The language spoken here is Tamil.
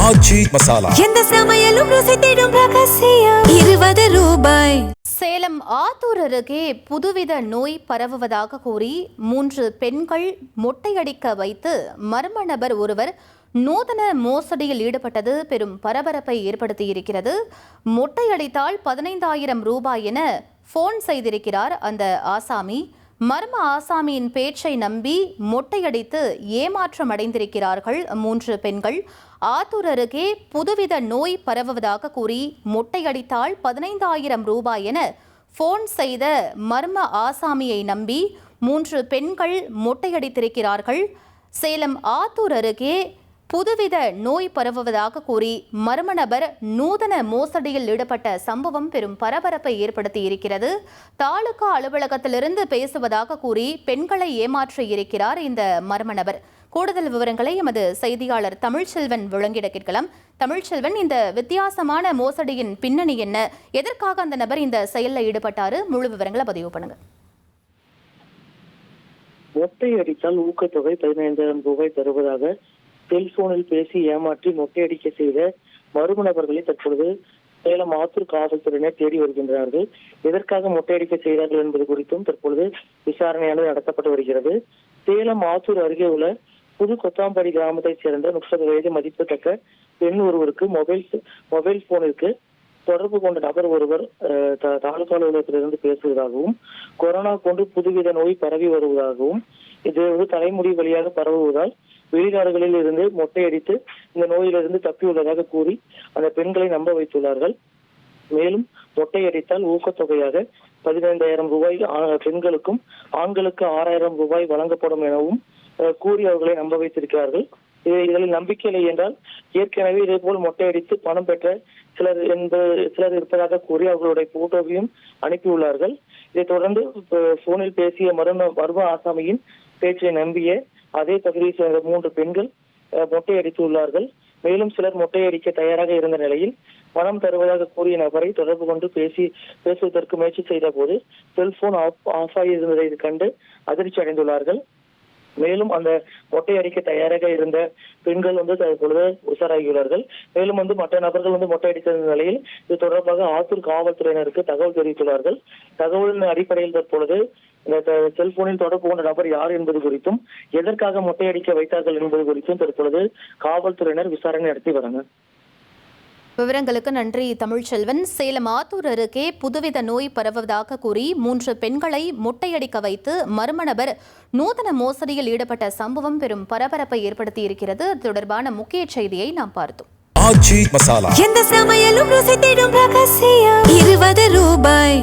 ஆச்சி மசாலா. எந்த சமையலும் ருசி தேடும் ரகசியம். 20 ரூபாய். சேலம் ஆத்தூர் அருகே புதுவித நோய் பரவுவதாக கூறி 3 பெண்கள் மொட்டையடிக்க வைத்து மர்ம நபர் ஒருவர் நூதன மோசடியில் ஈடுபட்டது பெரும் பரபரப்பை ஏற்படுத்தியிருக்கிறது. மொட்டையடித்தால் 15,000 ரூபாய் என போன் செய்திருக்கிறார் அந்த ஆசாமி. மர்ம ஆசாமியின் பேச்சை நம்பி மொட்டையடித்து ஏமாற்றம் அடைந்திருக்கிறார்கள் 3 பெண்கள். ஆத்தூர் அருகே புதுவித நோய் பரவுவதாக கூறி மொட்டையடித்தால் 15,000 ரூபாய் என போன் செய்த மர்ம ஆசாமியை நம்பி 3 பெண்கள் மொட்டையடித்திருக்கிறார்கள். சேலம் ஆத்தூர் அருகே புதுவித நோய் பரவுவதாக கூறி மர்ம நபர் நூதன மோசடியில் ஈடுபட்ட சம்பவம் பெரும் பரபரப்பை ஏற்படுத்தி இருக்கிறது. தாலுகா அலுவலகத்திலிருந்து பேசுவதாக கூறி பெண்களை ஏமாற்றி இருக்கிறார் இந்த மர்ம நபர். கூடுதல் விவரங்களை எமது செய்தியாளர் தமிழ்ச்செல்வன் வழங்கிட கேட்கலாம். தமிழ்ச்செல்வன், இந்த வித்தியாசமான மோசடியின் பின்னணி என்ன? எதற்காக அந்த நபர் இந்த செயலில் ஈடுபட்டாரு? முழு விவரங்களை பதிவு பண்ணுங்க. மொட்டை அடித்தால் ஊக்கத்தொகை 15,000 ரூபாய் தருவதாக செல்போனில் பேசி ஏமாற்றி மொட்டையடிக்க செய்த மர்ம நபர்களை தற்பொழுது சேலம் ஆத்தூர் காவல்துறையினர் தேடி வருகின்றார்கள். எதற்காக மொட்டையடிக்க செய்தார்கள் என்பது குறித்தும் தற்பொழுது விசாரணையானது நடத்தப்பட்டு வருகிறது. சேலம் ஆத்தூர் அருகே உள்ள புது கொத்தாம்பாடி கிராமத்தைச் சேர்ந்த 30 வயது மதிப்புத்தக்க பெண் ஒருவருக்கு மொபைல் போனிற்கு தொடர்பு கொண்ட நபர் ஒருவர் தாலுகா அலுவலகத்திலிருந்து பேசுவதாகவும், கொரோனா போன்று புதுவித நோய் பரவி வருவதாகவும், இது தலைமுடி வழியாக பரவுவதால் வெளிநாடுகளில் இருந்து மொட்டையடித்து இந்த நோயிலிருந்து தப்பியுள்ளதாக கூறி அந்த பெண்களை நம்ப வைத்துள்ளார்கள். மேலும் மொட்டையடித்தால் ஊக்கத்தொகையாக 15,000 ரூபாய் பெண்களுக்கும் ஆண்களுக்கு 6,000 ரூபாய் வழங்கப்படும் எனவும் கூறி அவர்களை நம்ப வைத்திருக்கிறார்கள். இதில் நம்பிக்கை இல்லை என்றால் ஏற்கனவே இதே போல் மொட்டையடித்து பணம் பெற்ற சிலர் இருப்பதாக கூறி அவர்களுடைய போட்டோவையும் அனுப்பியுள்ளார்கள். இதைத் தொடர்ந்து போனில் பேசிய மர்ம ஆசாமியின் பேச்சை நம்பிய அதே பகுதியை சேர்ந்த 3 பெண்கள் மொட்டையடித்துள்ளார்கள். மேலும் சிலர் மொட்டையடிக்க தயாராக இருந்த நிலையில் பணம் தருவதாக கூறிய நபரை தொடர்பு கொண்டு பேசுவதற்கு முயற்சி செய்த போது செல்போன் ஆஃப் ஆகியிருந்ததை கண்டு அதிர்ச்சி அடைந்துள்ளார்கள். மேலும் அந்த மொட்டையடிக்க தயாராக இருந்த பெண்கள் தற்பொழுது உஷாராகியுள்ளார்கள். மேலும் மற்ற நபர்கள் மொட்டையடித்த நிலையில் இது தொடர்பாக ஆத்தூர் காவல்துறையினருக்கு தகவல் தெரிவித்துள்ளார்கள். தகவலின் அடிப்படையில் தற்பொழுது இந்த செல்போனில் தொடர்பு கொண்ட நபர் யார் என்பது குறித்தும் எதற்காக மொட்டையடிக்க வைத்தார்கள் என்பது குறித்தும் தற்பொழுது காவல்துறையினர் விசாரணை நடத்தி வராங்க. விவரங்களுக்கு நன்றி தமிழ்ச்செல்வன். சேலம் ஆத்தூர் அருகே புதுவித நோய் பரவுவதாக கூறி 3 பெண்களை மொட்டையடிக்க வைத்து மர்ம நபர் நூதன மோசடியில் ஈடுபட்ட சம்பவம் பெரும் பரபரப்பை ஏற்படுத்தி இருக்கிறது. அது தொடர்பான முக்கிய செய்தியை நாம் பார்த்தோம். ஆச்சி மசாலா. எந்த சமையலும் ருசி தேடும் ரகசியம். 20 ரூபாய்.